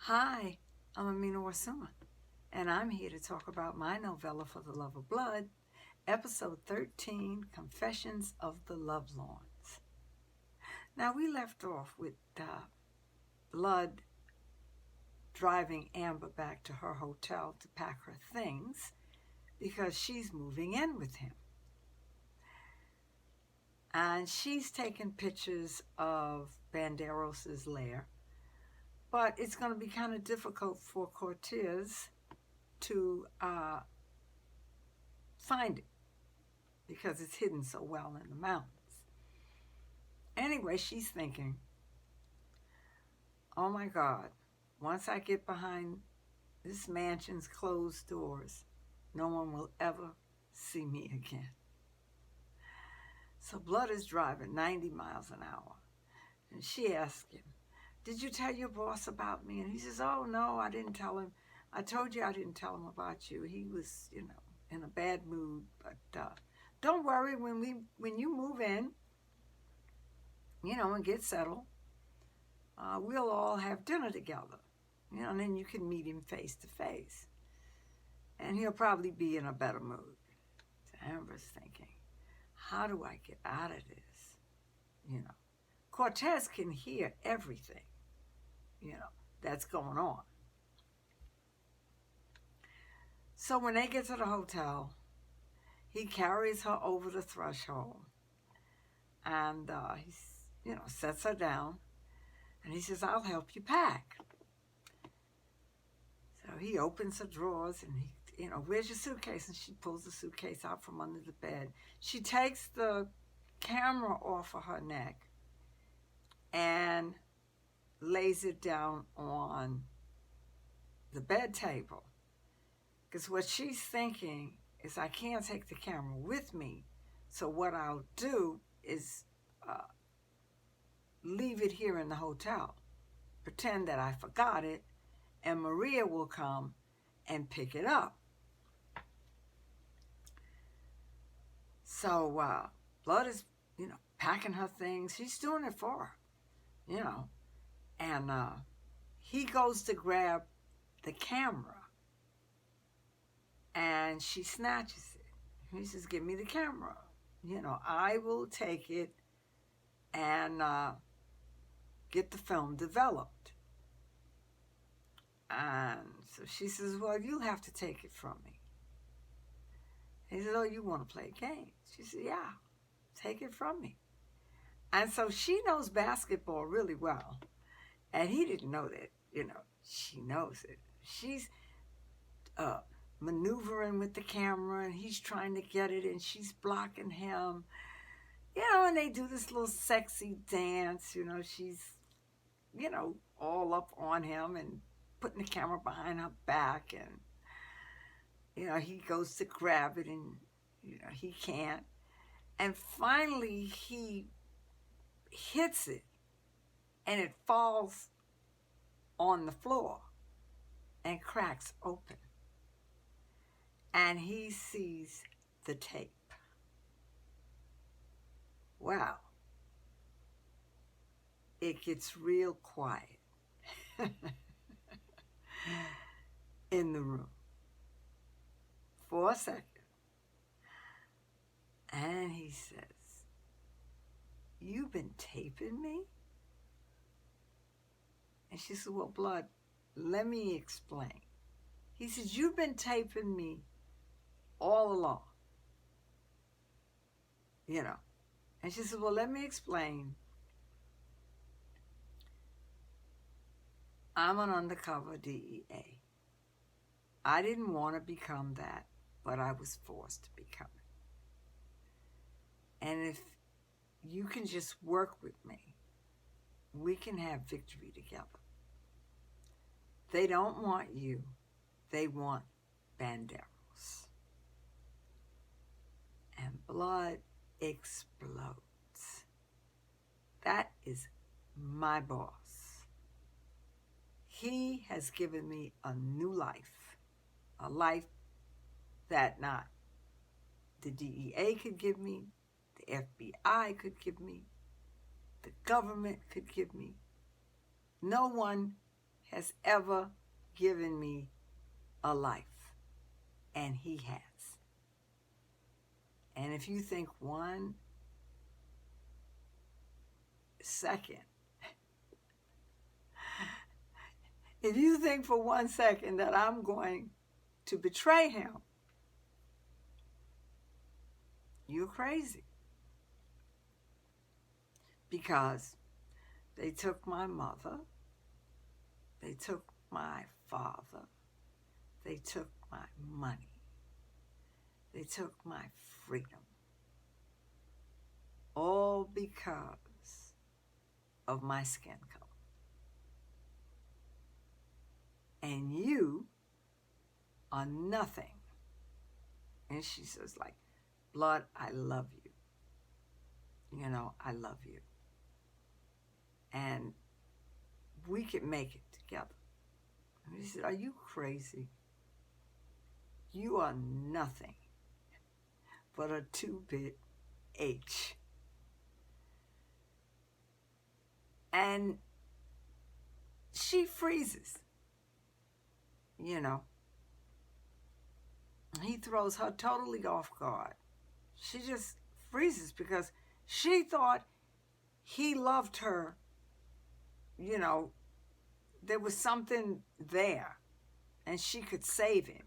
Hi, I'm Amina Wasuma, and I'm here to talk about my novella For the Love of Blood, Episode 13, Confessions of the Lovelorns. Now, we left off with Blood driving Amber back to her hotel to pack her things because she's moving in with him. And she's taking pictures of Banderos's lair, but it's going to be kind of difficult for Cortez to find it because it's hidden so well in the mountains. Anyway, she's thinking, oh my God, once I get behind this mansion's closed doors, no one will ever see me again. So Blood is driving 90 miles an hour. And she asks him, did you tell your boss about me? And he says, oh no, I didn't tell him. I told you I didn't tell him about you. He was, in a bad mood. But don't worry, when you move in, and get settled, we'll all have dinner together, and then you can meet him face to face. And he'll probably be in a better mood. So Amber's thinking, how do I get out of this? Cortez can hear everything, that's going on. So when they get to the hotel, he carries her over the threshold and he sets her down and he says, I'll help you pack. So he opens her drawers and he, where's your suitcase? And she pulls the suitcase out from under the bed. She takes the camera off of her neck and lays it down on the bed table. Because what she's thinking is, I can't take the camera with me, so what I'll do is leave it here in the hotel, pretend that I forgot it, and Maria will come and pick it up. So Blood is, packing her things. He's doing it for her, and he goes to grab the camera, and she snatches it. He says, give me the camera. I will take it and get the film developed. And so she says, well, you'll have to take it from me. He said, oh, you want to play a game? She said, yeah, take it from me. And so she knows basketball really well. And he didn't know that, she knows it. She's maneuvering with the camera and he's trying to get it and she's blocking him. And they do this little sexy dance, she's, all up on him and putting the camera behind her back and, he goes to grab it and, he can't. And finally he hits it and it falls on the floor and cracks open. And he sees the tape. Wow. It gets real quiet in the room for a second. And he says, you've been taping me? And she said, well, Blood, let me explain. He says, you've been taping me all along. And she said, well, let me explain. I'm an undercover DEA. I didn't want to become that, but I was forced to become it. And if you can just work with me, we can have victory together. They don't want you. They want Banderos. And Blood explodes. That is my boss. He has given me a new life, a life that not the DEA could give me, the FBI could give me, the government could give me. No one has ever given me a life, and he has. And if you think 1 second, if you think for 1 second that I'm going to betray him, you're crazy. Because they took my mother, they took my father, they took my money, they took my freedom, all because of my skin color. And you are nothing. And she says, like, Blood, I love you. You know, I love you. And we can make it together. And he said, are you crazy? You are nothing but a 2-bit H. And she freezes. You know, he throws her totally off guard. She just freezes because she thought he loved her. You know, there was something there and she could save him.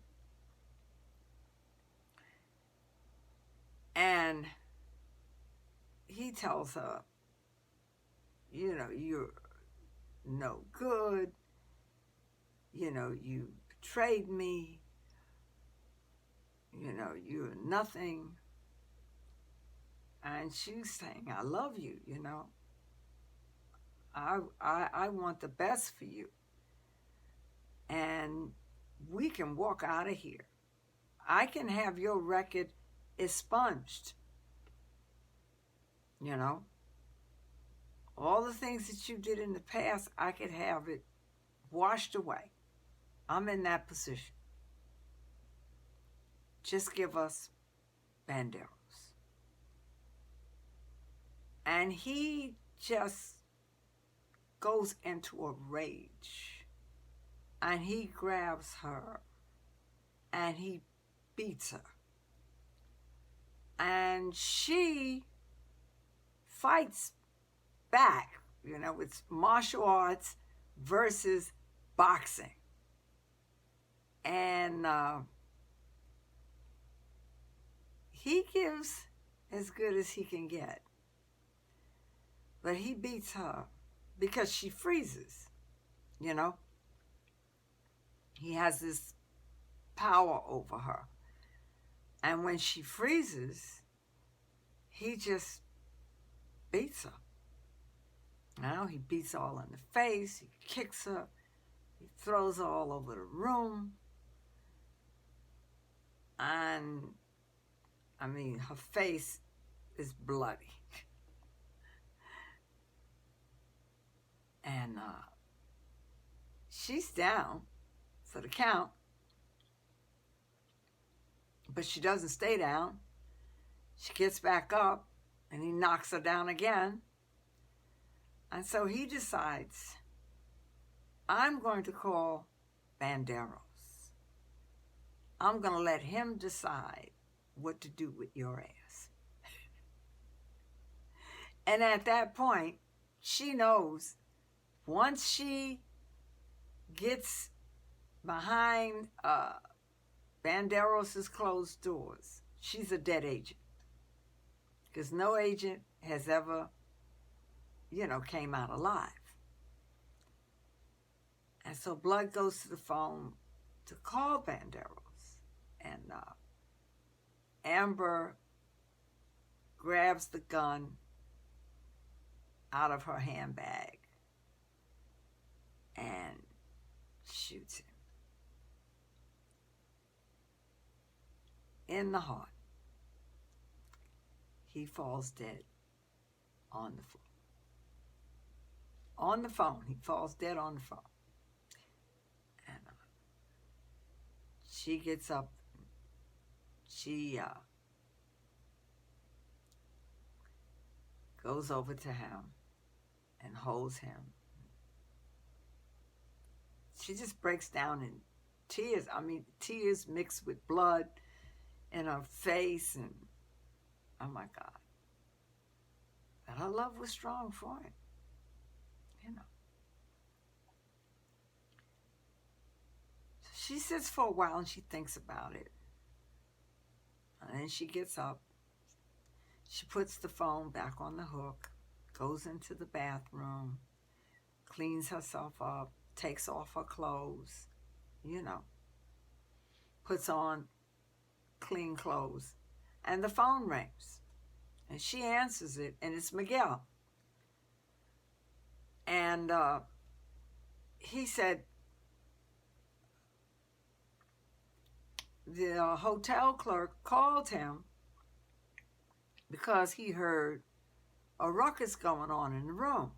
And he tells her, you know, you're no good. You know, you betrayed me. You know, you're nothing. And she's saying, I love you, you know. I want the best for you. And we can walk out of here. I can have your record expunged. You know. All the things that you did in the past, I could have it washed away. I'm in that position. Just give us banderos. And he just goes into a rage. And he grabs her. And he beats her. And she fights back. You know, it's martial arts versus boxing. And he gives as good as he can get. But he beats her because she freezes, you know. He has this power over her. And when she freezes, he just beats her. Now he beats her all in the face, he kicks her, he throws her all over the room. And, I mean, her face is bloody. And she's down for the count. But she doesn't stay down. She gets back up and he knocks her down again. And so he decides, I'm going to call Banderos. I'm going to let him decide what to do with your ass. And at that point, she knows once she gets behind Banderos' closed doors, she's a dead agent. Because no agent has ever, you know, came out alive. And so Blood goes to the phone to call Banderos. And Amber grabs the gun out of her handbag and shoots him in the heart. He falls dead on the floor. On the phone. He falls dead on the phone. And she gets up. She goes over to him and holds him. she just breaks down in tears. I mean, tears mixed with blood in her face, and oh my God. But her love was strong for him, you know. So she sits for a while and she thinks about it. And then she gets up. She puts the phone back on the hook, goes into the bathroom, cleans herself up, takes off her clothes, you know, puts on clean clothes, and the phone rings. And she answers it, and it's Miguel. And he said the hotel clerk called him because he heard a ruckus going on in the room.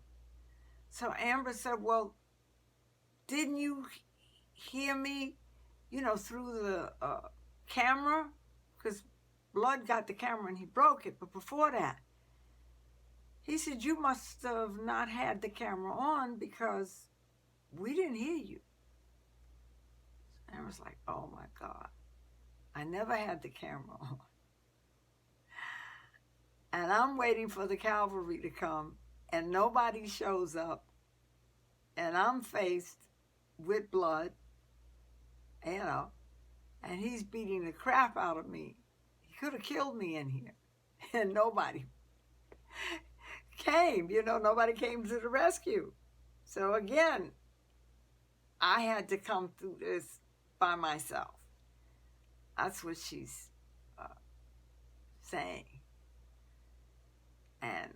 So Amber said, well, didn't you hear me, you know, through the camera? Because Blood got the camera and he broke it. But before that, he said, you must have not had the camera on because we didn't hear you. So Amber's like, oh my God, I never had the camera on. And I'm waiting for the cavalry to come, and nobody shows up, and I'm faced with Blood, you know, and he's beating the crap out of me. He could have killed me in here, and nobody came, you know, nobody came to the rescue. So again, I had to come through this by myself. That's what she's saying. And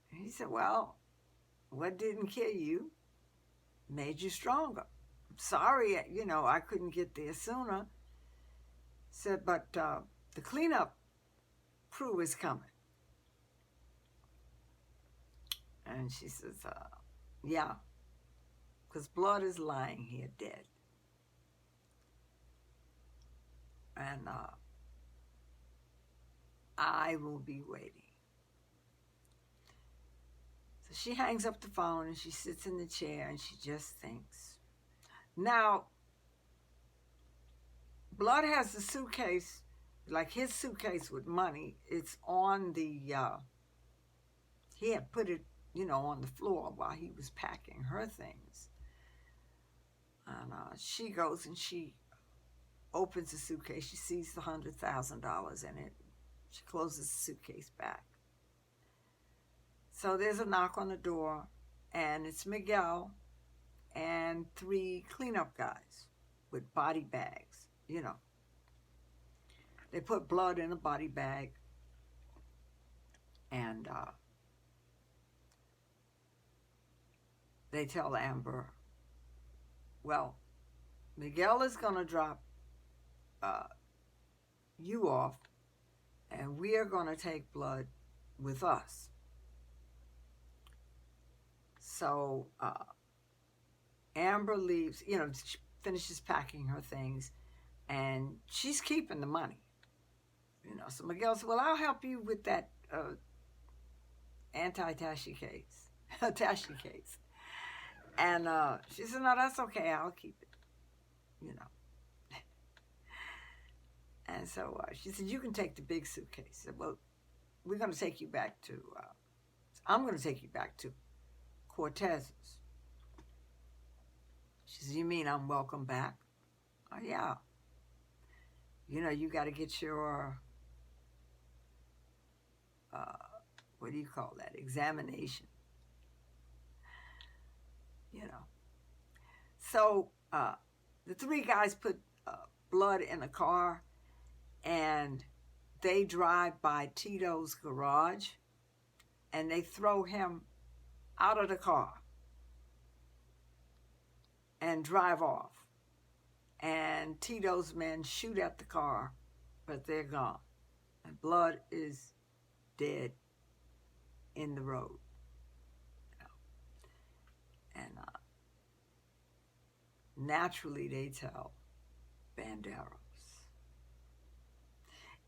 he said, well, what didn't kill you made you stronger. I'm sorry, you know, I couldn't get there sooner. Said, but the cleanup crew is coming. And she says, yeah, because Blood is lying here dead. And I will be waiting. So she hangs up the phone and she sits in the chair and she just thinks. Now, Blood has the suitcase, like his suitcase with money. It's on the, he had put it, you know, on the floor while he was packing her things. And she goes and she opens the suitcase. She sees the $100,000 in it. She closes the suitcase back. So there's a knock on the door, and it's Miguel and 3 cleanup guys with body bags, you know. They put Blood in a body bag, and they tell Amber, well, Miguel is going to drop you off, and we are going to take Blood with us. So Amber leaves, you know, she finishes packing her things, and she's keeping the money. You know, so Miguel said, well, I'll help you with that anti-tashi case, tashi case. And she said, no, that's okay, I'll keep it, you know. And so she said, you can take the big suitcase. I said, well, we're going to take you back to, I'm going to take you back to Cortez's. She said, you mean I'm welcome back? Oh, yeah. You know, you got to get your, what do you call that, examination. You know. So the 3 guys put Blood in a car, and they drive by Tito's garage, and they throw him out of the car and drive off. And Tito's men shoot at the car, but they're gone. And Blood is dead in the road. You know. And naturally they tell Banderos.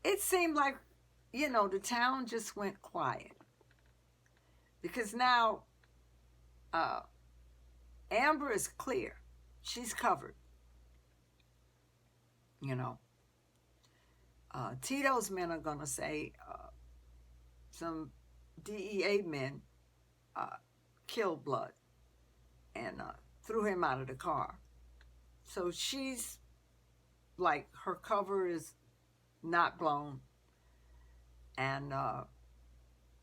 It seemed like, you know, the town just went quiet. Because now Amber is clear. she's covered, you know. Tito's men are going to say some DEA men uh, killed Blood and threw him out of the car. So she's like, her cover is not blown. And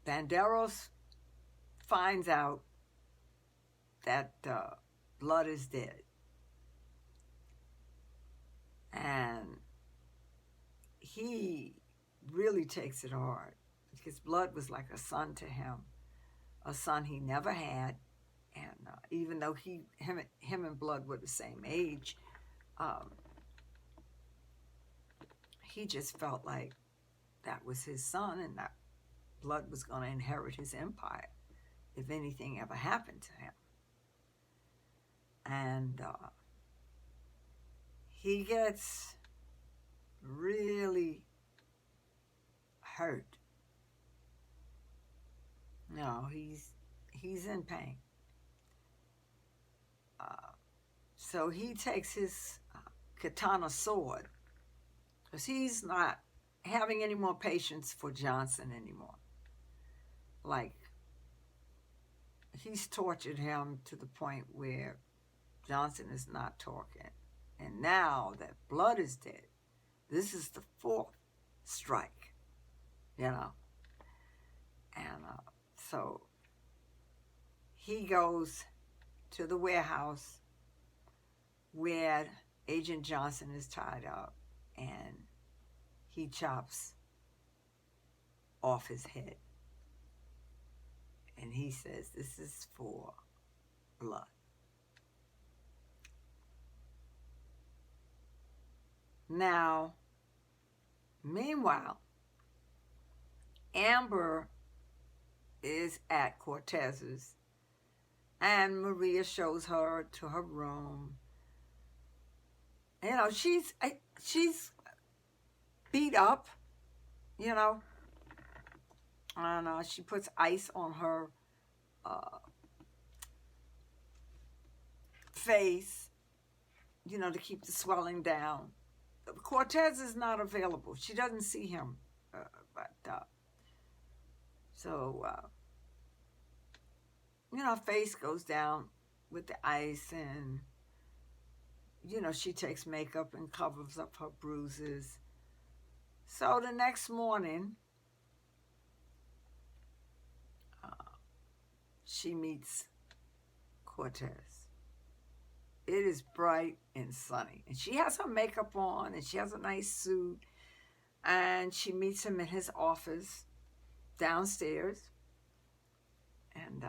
Banderos finds out that Blood is dead. And he really takes it hard because Blood was like a son to him, a son he never had. And even though him and Blood were the same age, he just felt like that was his son and that Blood was going to inherit his empire if anything ever happened to him. And he gets really hurt. No, he's in pain. So he takes his katana sword because he's not having any more patience for Johnson anymore. Like, he's tortured him to the point where Johnson is not talking. And now that Blood is dead, this is the fourth strike, you know. And so he goes to the warehouse where Agent Johnson is tied up, and he chops off his head. And he says, this is for Blood. Now, meanwhile, Amber is at Cortez's, and Maria shows her to her room. You know, she's beat up, you know, and she puts ice on her face, you know, to keep the swelling down. Cortez is not available. She doesn't see him, you know, her face goes down with the ice, and you know, she takes makeup and covers up her bruises. So the next morning, she meets Cortez. It is bright and sunny, and she has her makeup on, and she has a nice suit, and she meets him in his office downstairs. And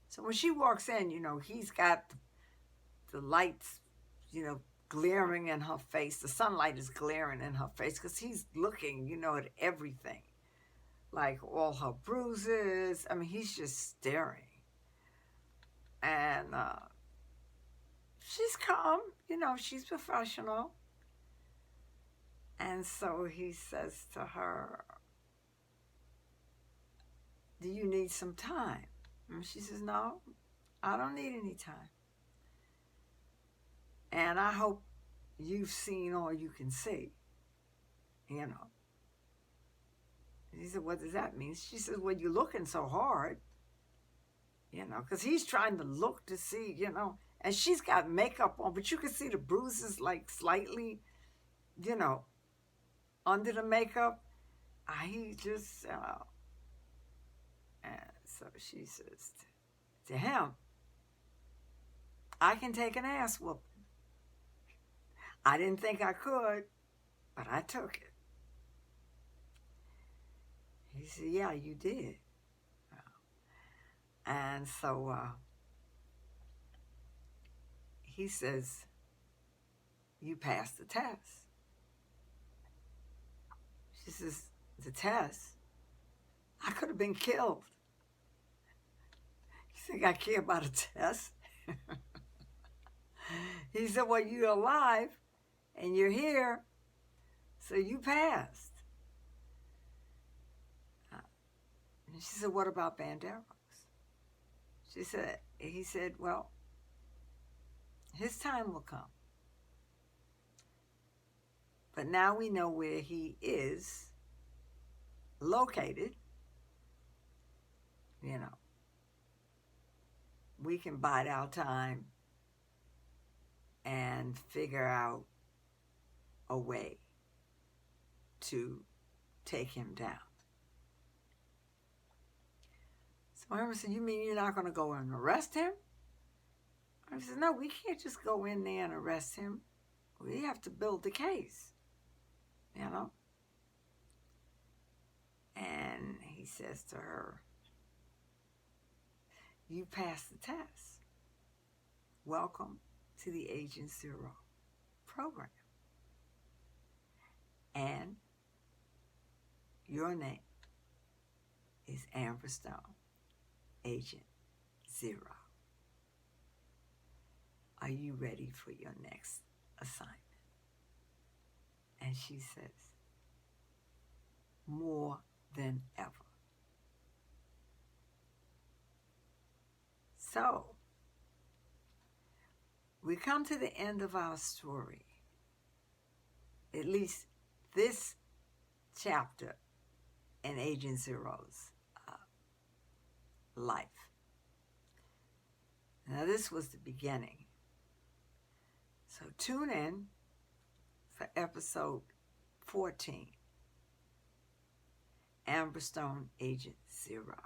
so when she walks in, you know, he's got the lights, you know, glaring in her face. The sunlight is glaring in her face because he's looking, you know, at everything. Like all her bruises. I mean, he's just staring. And she's calm, you know, she's professional. And so he says to her, do you need some time? And she says, no, I don't need any time. And I hope you've seen all you can see, you know. And he said, what does that mean? She says, well, you're looking so hard, you know, because he's trying to look to see, you know, and she's got makeup on, but you can see the bruises like slightly, you know, under the makeup. He just, and so she says to him, I can take an ass whooping. I didn't think I could, but I took it. He said, yeah, you did. And so he says, you passed the test. She says, the test? I could have been killed. You think I care about a test? He said, well, you're alive and you're here, so you passed. And she said, what about Banderos? He said, well, His time will come. But now we know where he is located. You know, we can bide our time and figure out a way to take him down. So Herman said, you mean you're not going to go and arrest him? I said, no, we can't just go in there and arrest him. We have to build the case, you know? And he says to her, you passed the test. Welcome to the Agent Zero program. And your name is Amber Stone, Agent Zero. Are you ready for your next assignment? And she says, more than ever. So, we come to the end of our story, at least this chapter in Agent Zero's life. Now, this was the beginning. So tune in for episode 14, Amber Stone, Agent Zero.